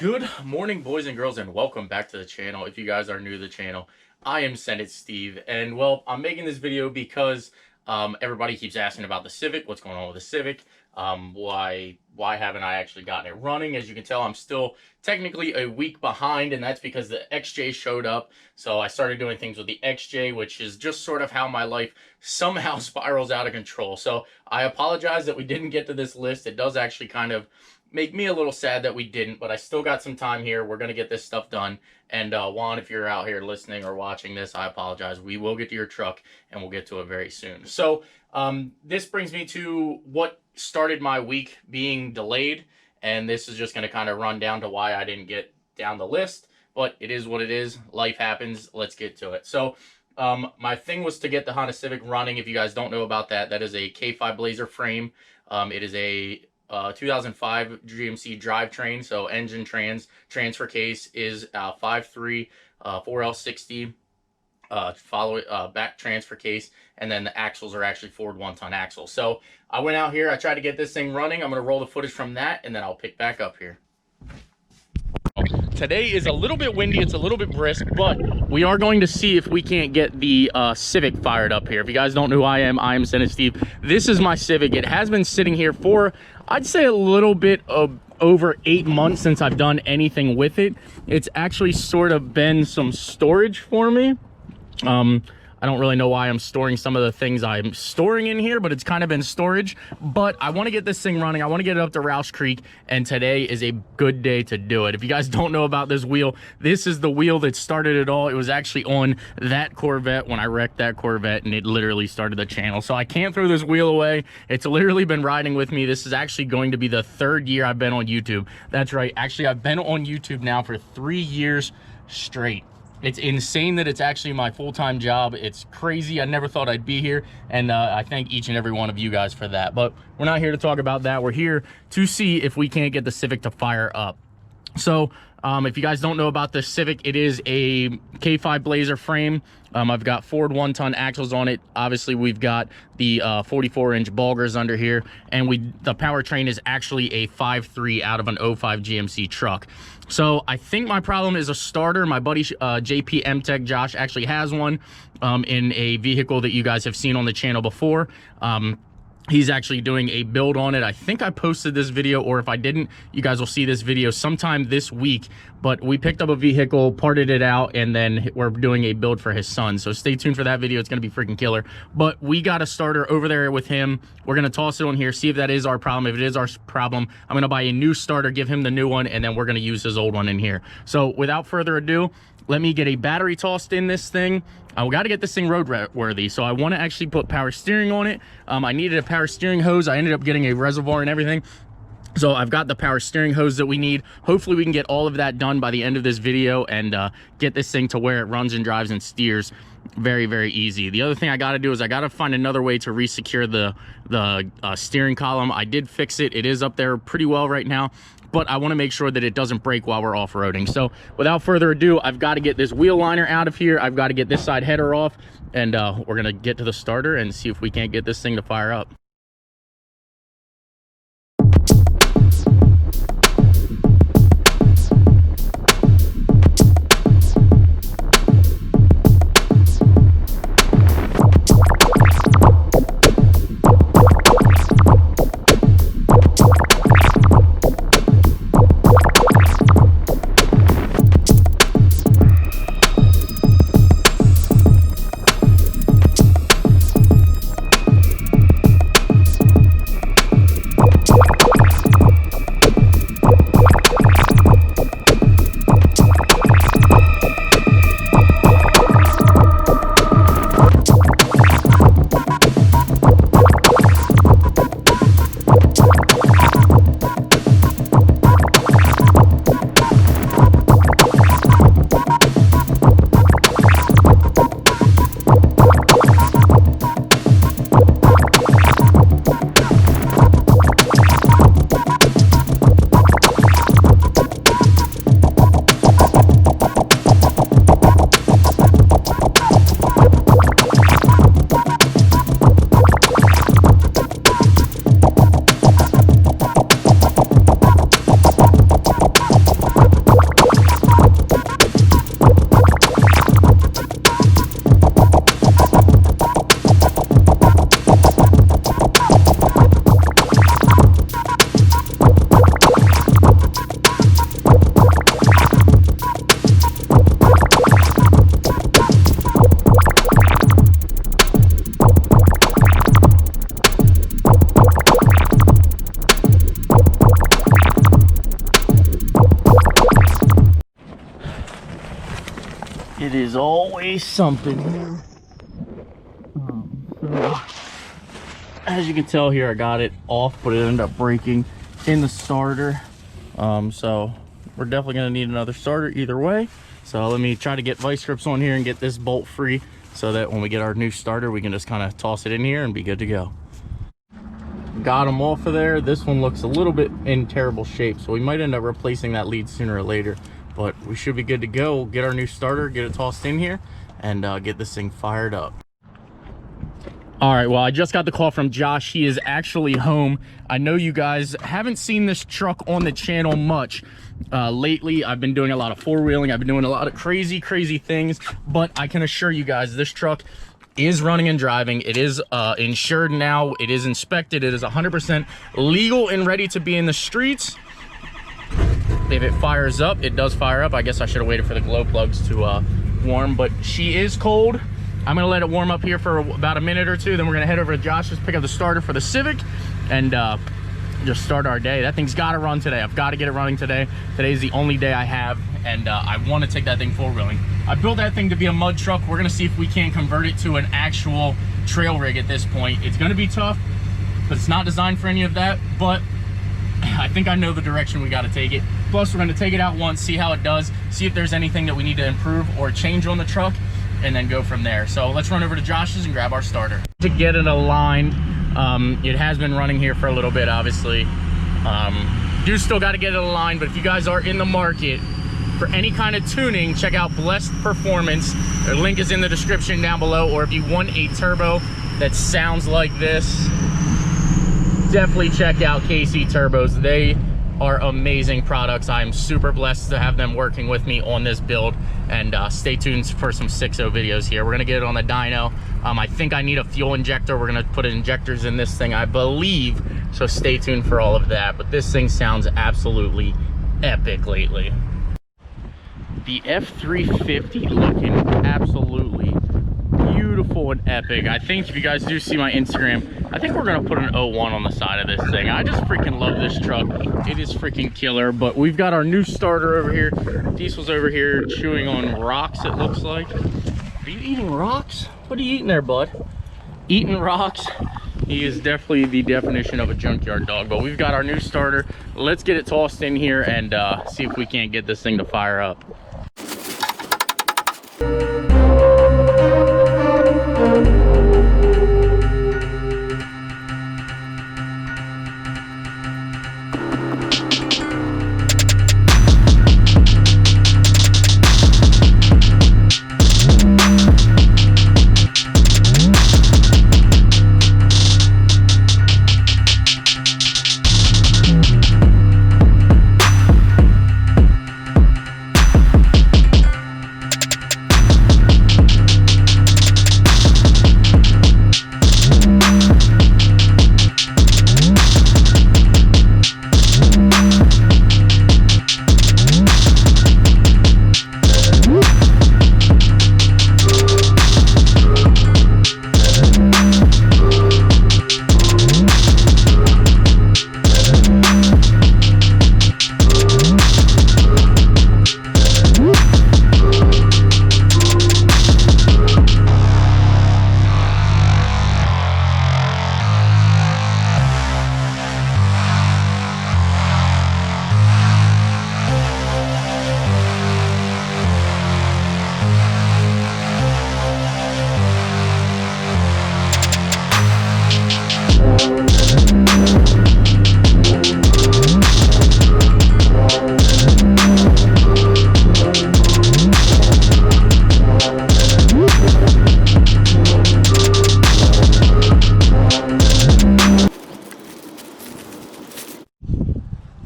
Good morning, boys and girls, and welcome back to the channel. If you guys are new to the channel, I am Civic Steve, and well, I'm making this video because everybody keeps asking about the Civic. What's going on with the Civic? Why haven't I actually gotten it running? As you can tell, I'm still technically a week behind, and that's because the XJ showed up. So I started doing things with the XJ, which is just sort of how my life somehow spirals out of control. So I apologize that we didn't get to this list. It does actually kind of make me a little sad that we didn't, but I still got some time here. We're going to get this stuff done. And Juan, if you're out here listening or watching this, I apologize. We will get to your truck, and we'll get to it very soon. So this brings me to what started my week being delayed, and this is just going to kind of run down to why I didn't get down the list, but it is what it is. Life happens. Let's get to it. So my thing was to get the Honda Civic running. If you guys don't know about that, that is a K5 Blazer frame. It is a 2005 GMC drivetrain, so engine transfer case is 5.3 4L60 back transfer case, and then the axles are actually Ford 1-ton axles. So I went out here, I tried to get this thing running. I'm going to roll the footage from that, and then I'll pick back up here. Today is a little bit windy, it's a little bit brisk, but we are going to see if we can't get the Civic fired up here. If you guys don't know who I am Civic Steve. This is my Civic. It has been sitting here for, I'd say, a little bit of over 8 months since I've done anything with it. It's actually sort of been some storage for me. I don't really know why I'm storing some of the things I'm storing in here, but it's kind of been storage. But I want to get this thing running. I want to get it up to Roush Creek, and today is a good day to do it. If you guys don't know about this wheel, this is the wheel that started it all. It was actually on that Corvette when I wrecked that Corvette, and it literally started the channel. So I can't throw this wheel away. It's literally been riding with me. This is actually going to be the 3rd year I've been on YouTube. That's right. Actually, I've been on YouTube now for 3 years straight. It's insane that it's actually my full-time job. It's crazy. I never thought I'd be here, and I thank each and every one of you guys for that. But we're not here to talk about that. We're here to see if we can't get the Civic to fire up. So if you guys don't know about the Civic, it is a K5 Blazer frame. I've got Ford 1-ton axles on it. Obviously, we've got the 44-inch Bulgars under here, and the powertrain is actually a 5.3 out of an 05 GMC truck. So I think my problem is a starter. My buddy JP MTech Josh actually has one in a vehicle that you guys have seen on the channel before. He's actually doing a build on it. I think I posted this video, or if I didn't, you guys will see this video sometime this week. But we picked up a vehicle, parted it out, and then we're doing a build for his son. So stay tuned for that video. It's going to be freaking killer. But we got a starter over there with him. We're going to toss it on here, see if that is our problem. If it is our problem, I'm going to buy a new starter, give him the new one, and then we're going to use his old one in here. So without further ado, let me get a battery tossed in this thing. I got to get this thing roadworthy, so I want to actually put power steering on it. I needed a power steering hose. I ended up getting a reservoir and everything. So I've got the power steering hose that we need. Hopefully we can get all of that done by the end of this video and get this thing to where it runs and drives and steers very, very easy. The other thing I got to do is I got to find another way to re-secure the steering column. I did fix it. It is up there pretty well right now, but I want to make sure that it doesn't break while we're off-roading. So without further ado, I've got to get this wheel liner out of here. I've got to get this side header off, and we're going to get to the starter and see if we can't get this thing to fire up. It is always something here. So, as you can tell here, I got it off, but it ended up breaking in the starter. So we're definitely gonna need another starter either way. So let me try to get vice grips on here and get this bolt free so that when we get our new starter, we can just kind of toss it in here and be good to go. Got them off of there. This one looks a little bit in terrible shape, so we might end up replacing that lead sooner or later, but we should be good to go. We'll get our new starter, get it tossed in here, and get this thing fired up. All right, well, I just got the call from Josh. He is actually home. I know you guys haven't seen this truck on the channel much lately. I've been doing a lot of four-wheeling. I've been doing a lot of crazy things, but I can assure you guys this truck is running and driving. It is insured now. It is inspected. It is 100% legal and ready to be in the streets. If it fires up, it does fire up. I guess I should have waited for the glow plugs to warm, but she is cold. I'm gonna let it warm up here for about a minute or two, then we're gonna head over to Josh's, pick up the starter for the Civic, and just start our day. That thing's gotta run today. I've gotta get it running today. Today's the only day I have, and I wanna take that thing four-wheeling. I built that thing to be a mud truck. We're gonna see if we can convert it to an actual trail rig at this point. It's gonna be tough, but it's not designed for any of that, but I think I know the direction we gotta take it. Plus, we're gonna take it out once, see how it does, see if there's anything that we need to improve or change on the truck, and then go from there. So let's run over to Josh's and grab our starter. To get it aligned, it has been running here for a little bit, obviously. Do still got to get it aligned, but if you guys are in the market for any kind of tuning, check out Blessed Performance. Their link is in the description down below, or if you want a turbo that sounds like this, definitely check out KC Turbos. They are amazing products. I am super blessed to have them working with me on this build, and stay tuned for some 6.0 videos here. We're gonna get it on the dyno. I think I need a fuel injector. We're gonna put injectors in this thing, I believe, so stay tuned for all of that. But this thing sounds absolutely epic lately. The F350 looking absolutely beautiful and epic. I think if you guys do see my Instagram, I think we're gonna put an 01 on the side of this thing. I just freaking love this truck. It is freaking killer. But we've got our new starter over here. Diesel's over here chewing on rocks, it looks like. Are you eating rocks? What are you eating there, bud? Eating rocks. He is definitely the definition of a junkyard dog. But we've got our new starter. Let's get it tossed in here and see if we can't get this thing to fire up.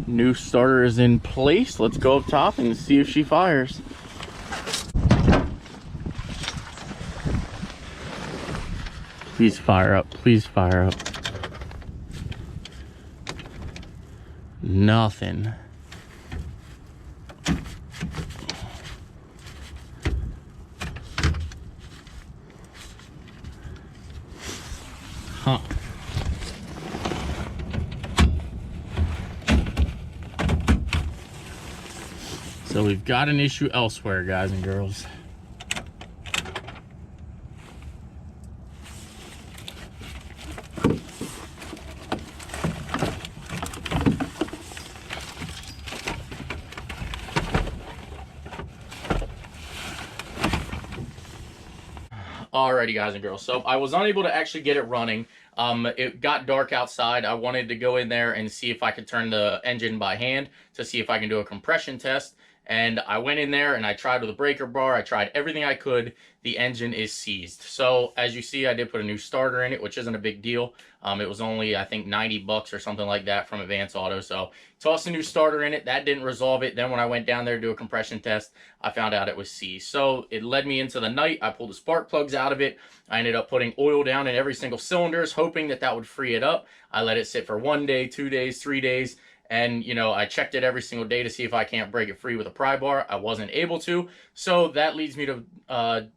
New starter is in place. Let's go up top and see if she fires. Please fire up. Please fire up. Nothing. Huh. So we've got an issue elsewhere, guys and girls. Alrighty, guys and girls. So I was unable to actually get it running. It got dark outside. I wanted to go in there and see if I could turn the engine by hand to see if I can do a compression test. And I went in there and I tried with a breaker bar. I tried everything I could. The engine is seized. So as you see, I did put a new starter in it, which isn't a big deal. It was only, I think, 90 bucks or something like that from Advance Auto. So tossed a new starter in it. That didn't resolve it. Then when I went down there to do a compression test, I found out it was seized. So it led me into the night. I pulled the spark plugs out of it. I ended up putting oil down in every single cylinders, hoping that that would free it up. I let it sit for 1 day, 2 days, 3 days. And, you know, I checked it every single day to see if I can't break it free with a pry bar. I wasn't able to. So that leads me to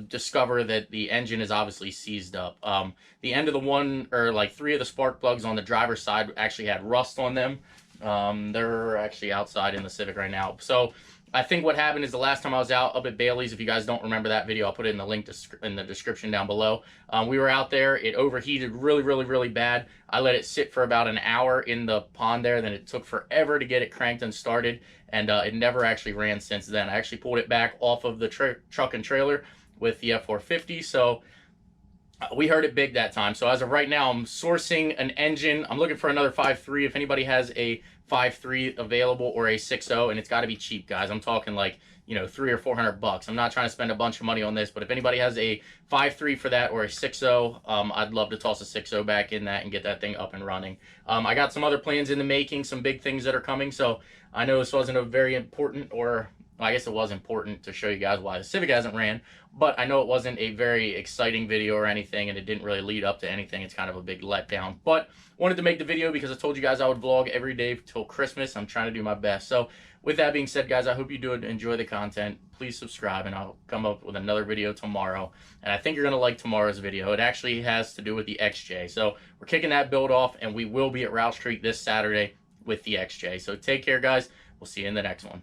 discover that the engine is obviously seized up. The end of the one, or like 3 of the spark plugs on the driver's side actually had rust on them. They're actually outside in the Civic right now. So I think what happened is the last time I was out up at Bailey's, if you guys don't remember that video, I'll put it in the link in the description down below. We were out there. It overheated really bad. I let it sit for about an hour in the pond there. Then it took forever to get it cranked and started. And it never actually ran since then. I actually pulled it back off of the truck and trailer with the F450. So we heard it big that time. So as of right now, I'm sourcing an engine. I'm looking for another 5.3. If anybody has a 5.3 available or a 6.0, and it's got to be cheap, guys. I'm talking like, you know, $300 or $400. I'm not trying to spend a bunch of money on this, but if anybody has a 5.3 for that or a 6.0, I'd love to toss a 6.0 back in that and get that thing up and running. I got some other plans in the making, some big things that are coming. So I know this wasn't a very important, or I guess it was important to show you guys why the Civic hasn't ran, but I know it wasn't a very exciting video or anything, and it didn't really lead up to anything. It's kind of a big letdown, but wanted to make the video because I told you guys I would vlog every day till Christmas. I'm trying to do my best. So with that being said, guys, I hope you do enjoy the content. Please subscribe, and I'll come up with another video tomorrow. And I think you're going to like tomorrow's video. It actually has to do with the XJ. So we're kicking that build off, and we will be at Rouse Street this Saturday with the XJ. So take care, guys. We'll see you in the next one.